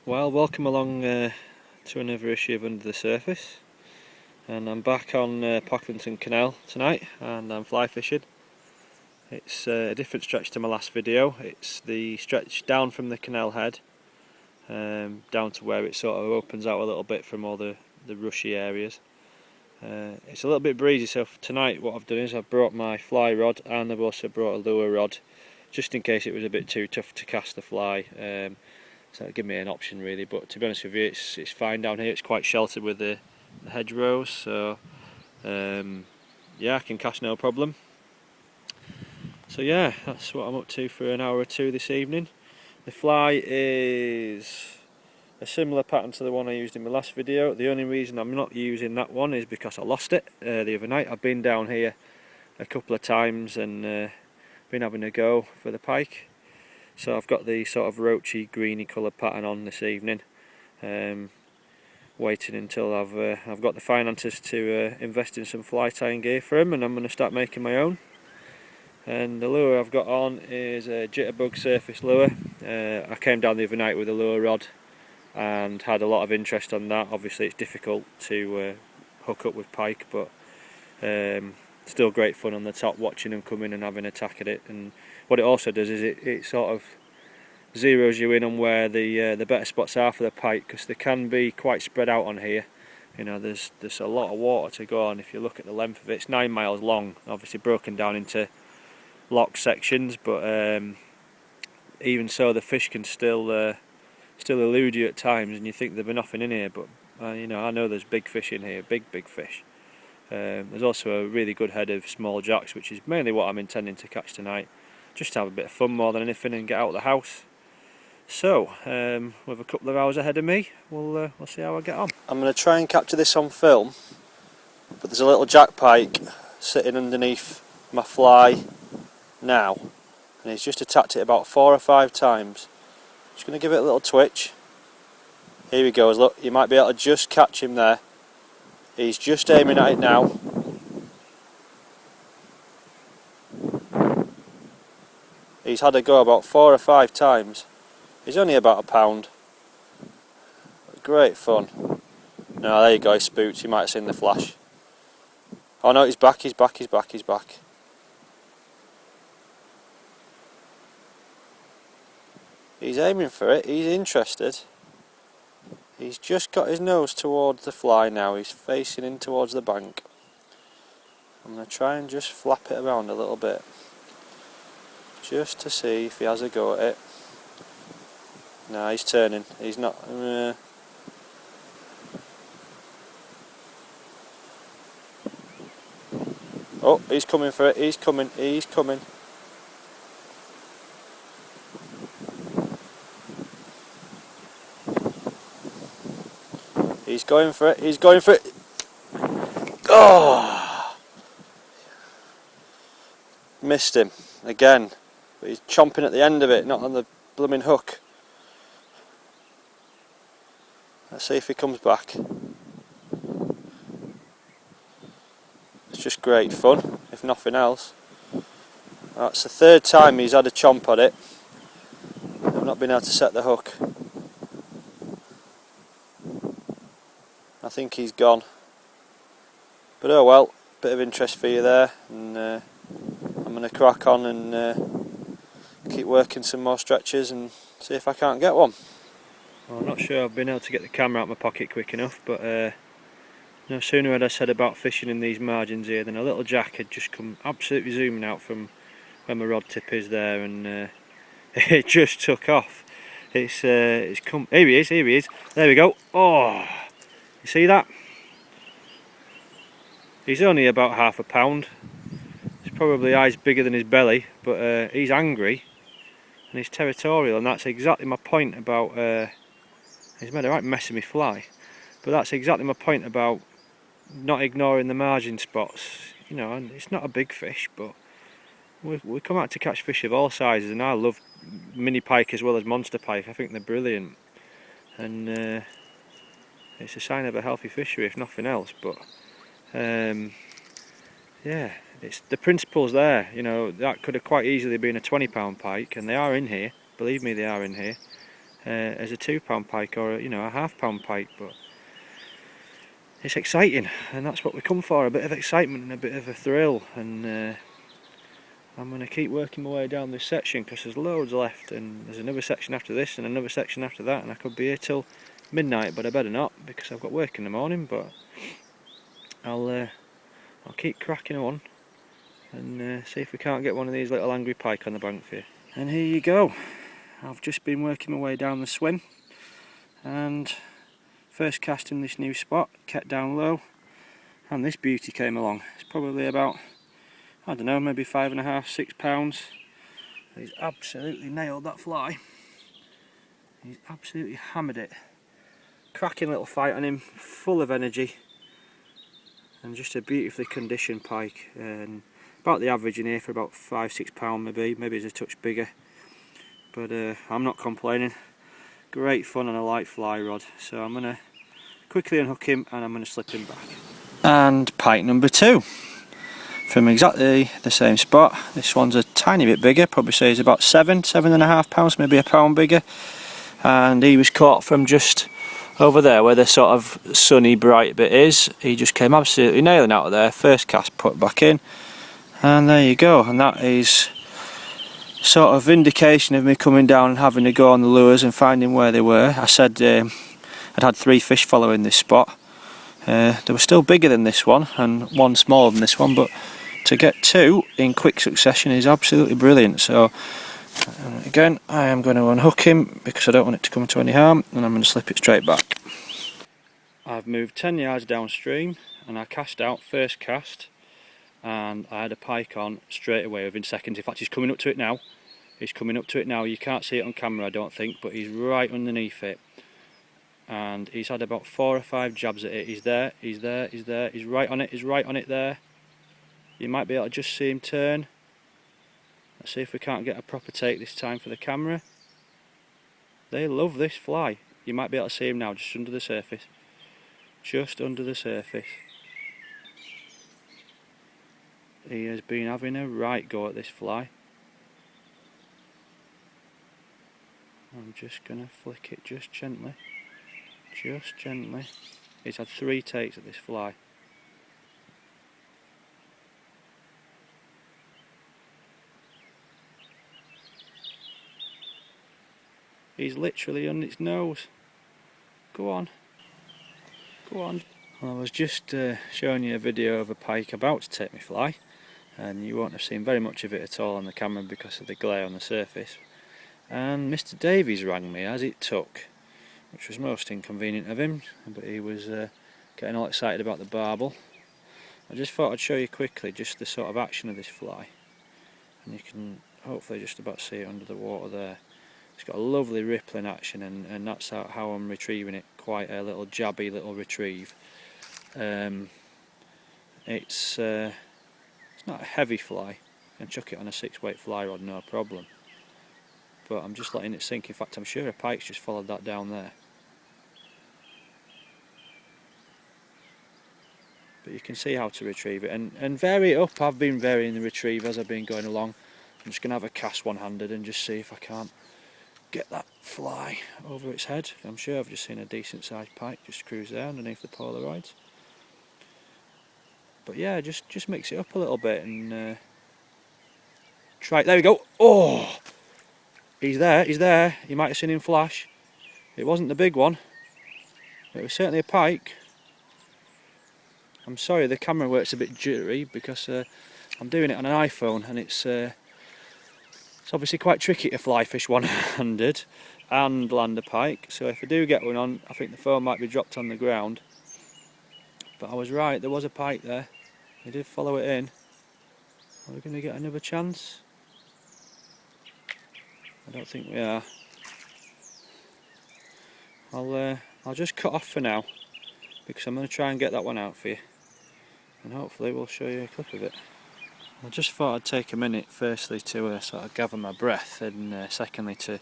Well, welcome along to another issue of Under the Surface, and I'm back on Pocklington Canal tonight, and I'm fly fishing. It's a different stretch to my last video. It's the stretch down from the canal head, down to where it sort of opens out a little bit from all the rushy areas. It's a little bit breezy, so for tonight what I've done is I've brought my fly rod, and I've also brought a lure rod, just in case it was a bit too tough to cast the fly. So give me an option really, but to be honest with you, it's fine down here. It's quite sheltered with the hedgerows, so yeah, I can cast no problem. So yeah, that's what I'm up to for an hour or two this evening. The fly is a similar pattern to the one I used in my last video. The only reason I'm not using that one is because I lost it the other night. I've been down here a couple of times and been having a go for the pike. So I've got the sort of roachy greeny coloured pattern on this evening, waiting until I've got the finances to invest in some fly tying gear for him, and I'm going to start making my own. And the lure I've got on is a jitterbug surface lure. I came down the other night with a lure rod and had a lot of interest on that. Obviously it's difficult to hook up with pike, but still great fun on the top, watching them come in and having a tack at it. And what it also does is it sort of zeroes you in on where the better spots are for the pike, because they can be quite spread out on here. You know, there's a lot of water to go on. If you look at the length of it, it's 9 miles long, obviously broken down into lock sections, but even so the fish can still elude you at times, and you think there'll be nothing in here, but you know, I know there's big fish in here, big fish. There's also a really good head of small jacks, which is mainly what I'm intending to catch tonight, just to have a bit of fun more than anything and get out of the house. So, with a couple of hours ahead of me, we'll see how I get on. I'm going to try and capture this on film, but there's a little jack pike sitting underneath my fly now, and he's just attacked it about 4 or 5 times. Just going to give it a little twitch. Here he goes, look, you might be able to just catch him there. He's just aiming at it now. He's had a go about 4 or 5 times. He's only about £1. Great fun. No, there you go, he spooked. You might have seen the flash. Oh no, he's back. He's back. He's aiming for it. He's interested. He's just got his nose towards the fly now. He's facing in towards the bank. I'm going to try and just flap it around a little bit, just to see if he has a go at it. No, he's turning. He's not. Oh, he's coming for it. He's coming. He's going for it. He's going for it. Oh! Missed him again. But he's chomping at the end of it, not on the blooming hook. Let's see if he comes back. It's just great fun, if nothing else. That's the 3rd time he's had a chomp at it. I've not been able to set the hook. I think he's gone. But oh well, bit of interest for you there, and I'm going to crack on and keep working some more stretches and see if I can't get one. Well, I'm not sure I've been able to get the camera out of my pocket quick enough, but no sooner had I said about fishing in these margins here than a little jack had just come absolutely zooming out from where my rod tip is there, and it just took off. It's come. Here he is. There we go. Oh, you see that? He's only about £1/2. He's probably eyes bigger than his belly, but he's angry and he's territorial, and that's exactly my point about. He's made a right mess of me fly, but that's exactly my point about not ignoring the margin spots. You know, and it's not a big fish, but we come out to catch fish of all sizes, and I love mini pike as well as monster pike. I think they're brilliant, and it's a sign of a healthy fishery if nothing else. But yeah, it's the principle's there. You know, that could have quite easily been a £20 pike, and they are in here. Believe me, they are in here. as a £2 pike or a £0.5 pike, but it's exciting, and that's what we come for, a bit of excitement and a bit of a thrill. And I'm going to keep working my way down this section because there's loads left, and there's another section after this and another section after that, and I could be here till midnight, but I better not because I've got work in the morning. But I'll keep cracking on and see if we can't get one of these little angry pike on the bank for you. And here you go. I've just been working my way down the swim, and first cast in this new spot, kept down low, and this beauty came along. It's probably about, I don't know, maybe 5.5, 6 pounds. He's absolutely nailed that fly. He's absolutely hammered it. Cracking little fight on him, full of energy, and just a beautifully conditioned pike. And about the average in here for about 5-6 pound, maybe it's a touch bigger. But I'm not complaining. Great fun on a light fly rod. So I'm gonna quickly unhook him and I'm gonna slip him back. And pike number 2. From exactly the same spot. This one's a tiny bit bigger, probably say he's about 7.5 pounds, maybe a pound bigger. And he was caught from just over there where the sort of sunny bright bit is. He just came absolutely nailing out of there. First cast, put back in, and there you go. And that is sort of indication of me coming down and having a go on the lures and finding where they were. I said I'd had 3 fish following this spot. They were still bigger than this one and one smaller than this one, but to get 2 in quick succession is absolutely brilliant. So again, I am going to unhook him because I don't want it to come to any harm, and I'm going to slip it straight back. I've moved 10 yards downstream and I cast out first cast, and I had a pike on straight away within seconds. In fact, he's coming up to it now. He's coming up to it now. You can't see it on camera, I don't think, but he's right underneath it. And he's had about 4 or 5 jabs at it. He's there, he's there, he's there, he's right on it, he's right on it there. You might be able to just see him turn. Let's see if we can't get a proper take this time for the camera. They love this fly. You might be able to see him now, just under the surface. Just under the surface. He has been having a right go at this fly. I'm just going to flick it just gently. Just gently. He's had 3 takes at this fly. He's literally on its nose. Go on. Go on. Well, I was just showing you a video of a pike about to take me fly, and you won't have seen very much of it at all on the camera because of the glare on the surface. And Mr. Davies rang me as it took, which was most inconvenient of him, but he was getting all excited about the barbel. I just thought I'd show you quickly just the sort of action of this fly, and you can hopefully just about see it under the water there. It's got a lovely rippling action, and that's how I'm retrieving it, quite a little jabby little retrieve. It's not a heavy fly, I can chuck it on a 6-weight fly rod no problem, but I'm just letting it sink. In fact, I'm sure a pike's just followed that down there. But you can see how to retrieve it and vary it up. I've been varying the retrieve as I've been going along. I'm just going to have a cast one-handed and just see if I can't get that fly over its head. I'm sure I've just seen a decent sized pike just cruise there underneath the Polaroids. But yeah, just mix it up a little bit and try it. There we go. Oh! He's there, he's there. You might have seen him flash. It wasn't the big one. It was certainly a pike. I'm sorry the camera works a bit jittery because I'm doing it on an iPhone, and it's obviously quite tricky to fly fish one-handed and land a pike. So if I do get one on, I think the phone might be dropped on the ground. But I was right, there was a pike there. He did follow it in. Are we going to get another chance? I don't think we are. I'll just cut off for now because I'm going to try and get that one out for you, and hopefully we'll show you a clip of it. I just thought I'd take a minute firstly to sort of gather my breath, and secondly to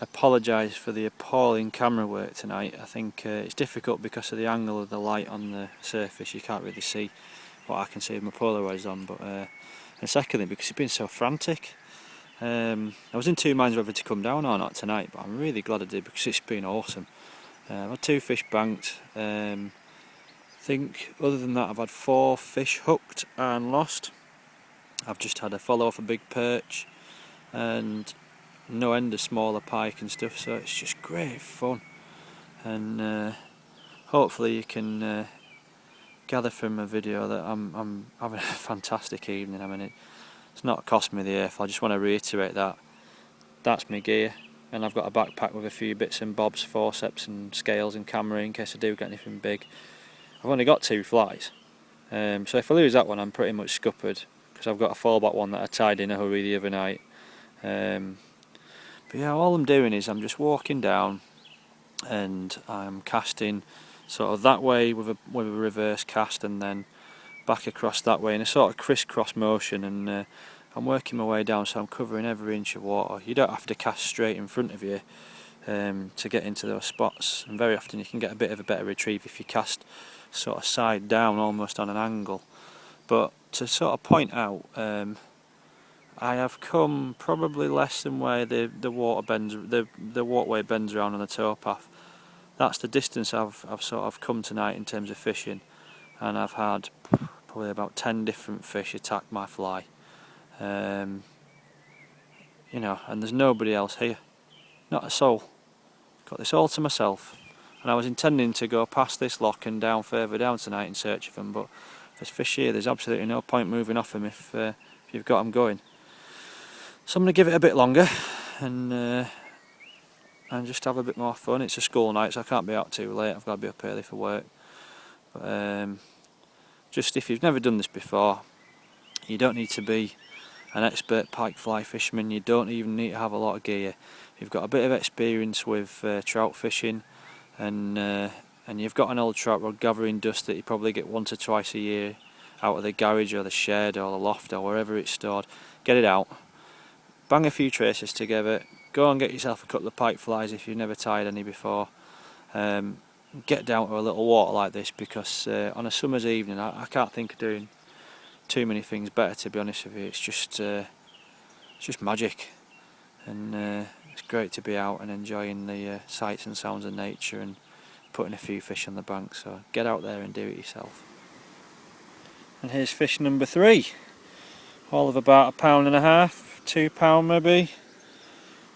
apologise for the appalling camera work tonight. I think it's difficult because of the angle of the light on the surface. You can't really see what I can see with my Polaroids on, but and secondly because it's been so frantic. I was in two minds whether to come down or not tonight, but I'm really glad I did because it's been awesome. I've had 2 fish banked. I think other than that I've had 4 fish hooked and lost. I've just had a follow off a big perch and no end of smaller pike and stuff, so it's just great fun. And hopefully you can gather from my video that I'm having a fantastic evening. I mean, it's not cost me the earth. I just want to reiterate that that's my gear, and I've got a backpack with a few bits and bobs, forceps and scales and camera in case I do get anything big. I've only got 2 flies, so if I lose that one I'm pretty much scuppered, because I've got a fallback one that I tied in a hurry the other night. But yeah, all I'm doing is I'm just walking down and I'm casting sort of that way with a reverse cast and then back across that way in a sort of crisscross motion, and I'm working my way down, so I'm covering every inch of water. You don't have to cast straight in front of you to get into those spots, and very often you can get a bit of a better retrieve if you cast sort of side down, almost on an angle. But to sort of point out, I have come probably less than where the water bends, the waterway bends around on the towpath. That's the distance I've sort of come tonight in terms of fishing, and I've had probably about 10 different fish attack my fly. You know, and there's nobody else here, not a soul. Got this all to myself, and I was intending to go past this lock and down further down tonight in search of them, but there's fish here. There's absolutely no point moving off them if you've got them going. So I'm going to give it a bit longer and just have a bit more fun. It's a school night, so I can't be out too late. I've got to be up early for work. But just if you've never done this before, you don't need to be an expert pike fly fisherman. You don't even need to have a lot of gear. You've got a bit of experience with trout fishing, and you've got an old trout rod gathering dust that you probably get once or twice a year out of the garage or the shed or the loft or wherever it's stored. Get it out, bang a few traces together, go and get yourself a couple of pike flies if you've never tied any before. Get down to a little water like this, because on a summer's evening I can't think of doing too many things better, to be honest with you. It's just magic, and it's great to be out and enjoying the sights and sounds of nature and putting a few fish on the bank. So get out there and do it yourself. And here's fish number 3, all of about £1.5, £2 maybe.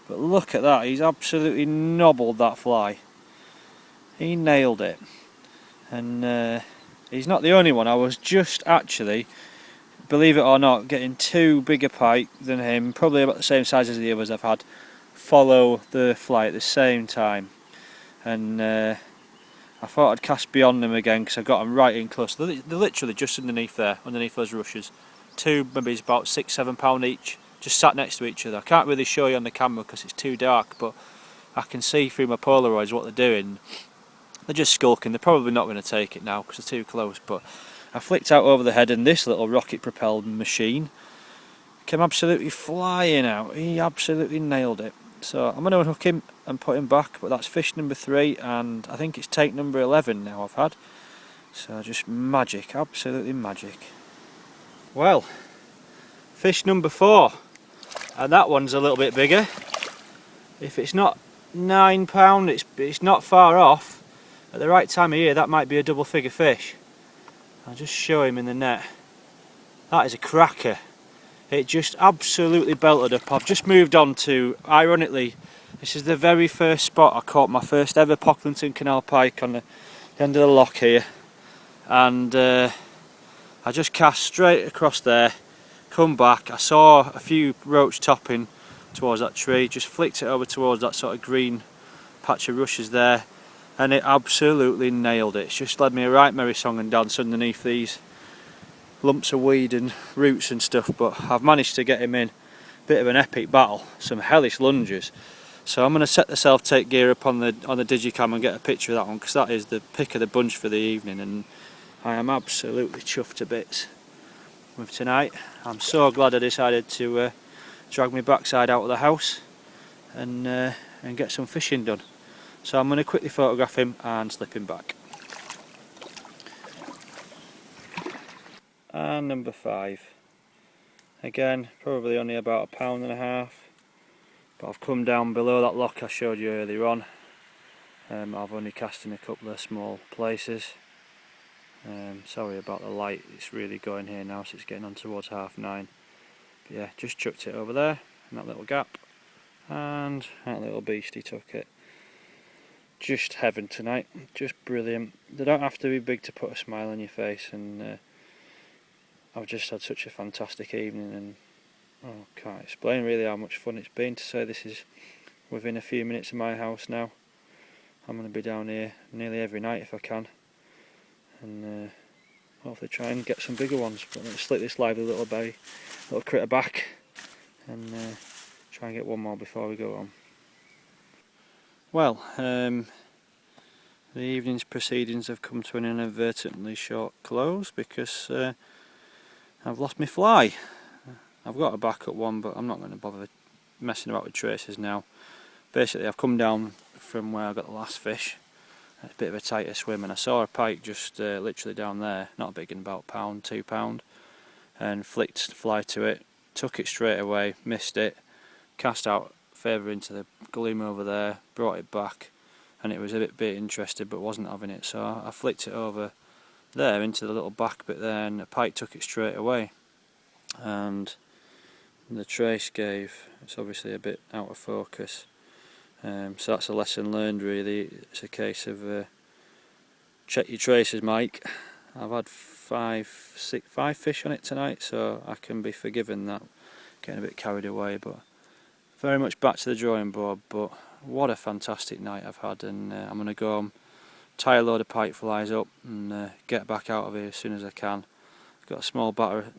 But look at that, he's absolutely nobbled that fly. He nailed it. And he's not the only one. I was just actually, believe it or not, getting 2 bigger pike than him, probably about the same size as the others I've had, follow the fly at the same time. And I thought I'd cast beyond them again because I got them right in close. They're literally just underneath there, underneath those rushes. 2 maybe about £6–7 each, just sat next to each other. I can't really show you on the camera because it's too dark, but I can see through my Polaroids what they're doing. They're just skulking. They're probably not going to take it now because they're too close, but I flicked out over the head and this little rocket propelled machine came absolutely flying out. He absolutely nailed it. So I'm going to unhook him and put him back, but that's fish number 3, and I think it's take number 11 now I've had. So just magic, absolutely magic. Well, fish number 4, and that one's a little bit bigger. If it's not £9, it's not far off. At the right time of year that might be a double figure fish. I'll just show him in the net. That is a cracker. It just absolutely belted up. I've just moved on to, ironically, this is the very first spot I caught my first ever Pocklington Canal pike, on the end of the lock here. And I just cast straight across there, come back, I saw a few roach topping towards that tree, just flicked it over towards that sort of green patch of rushes there, and it absolutely nailed it. It's just led me a right merry song and dance underneath these lumps of weed and roots and stuff, but I've managed to get him in. Bit of an epic battle, some hellish lunges. So I'm going to set the self-take gear up on the digicam and get a picture of that one, because that is the pick of the bunch for the evening, and I am absolutely chuffed to bits with tonight. I'm so glad I decided to drag my backside out of the house and get some fishing done. So I'm going to quickly photograph him and slip him back. And number 5, Again, probably only about £1.5 pounds, but I've come down below that lock I showed you earlier on. I've only cast in a couple of small places. Sorry about the light, it's really going here now, so it's getting on towards 9:30. But yeah, just chucked it over there in that little gap, and that little beastie took it. Just heaven tonight, just brilliant. They don't have to be big to put a smile on your face, and I've just had such a fantastic evening, and can't explain really how much fun it's been. To say this is within a few minutes of my house now. I'm going to be down here nearly every night if I can, and hopefully try and get some bigger ones. But let's slip this lively little critter back, and try and get one more before we go on. Well, the evening's proceedings have come to an inadvertently short close because I've lost my fly. I've got a backup one, but I'm not going to bother messing about with traces now. Basically, I've come down from where I got the last fish. It's a bit of a tighter swim, and I saw a pike just literally down there, not big, in about £1, £2, and flicked the fly to it, took it straight away, missed it, cast out further into the gloom over there, brought it back, and it was a bit interested but wasn't having it, so I flicked it over there into the little back bit there, and the pike took it straight away, and the trace gave. It's obviously a bit out of focus, so that's a lesson learned really. It's a case of check your traces, Mike. I've had five fish on it tonight, so I can be forgiven that, getting a bit carried away, but very much back to the drawing board. But what a fantastic night I've had, and I'm going to go home, tie a load of pike flies up, and get back out of here as soon as I can. I've got a small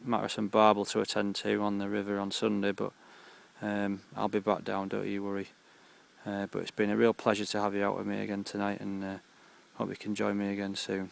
matter of some barbel to attend to on the river on Sunday, but I'll be back down, don't you worry. But it's been a real pleasure to have you out with me again tonight, and hope you can join me again soon.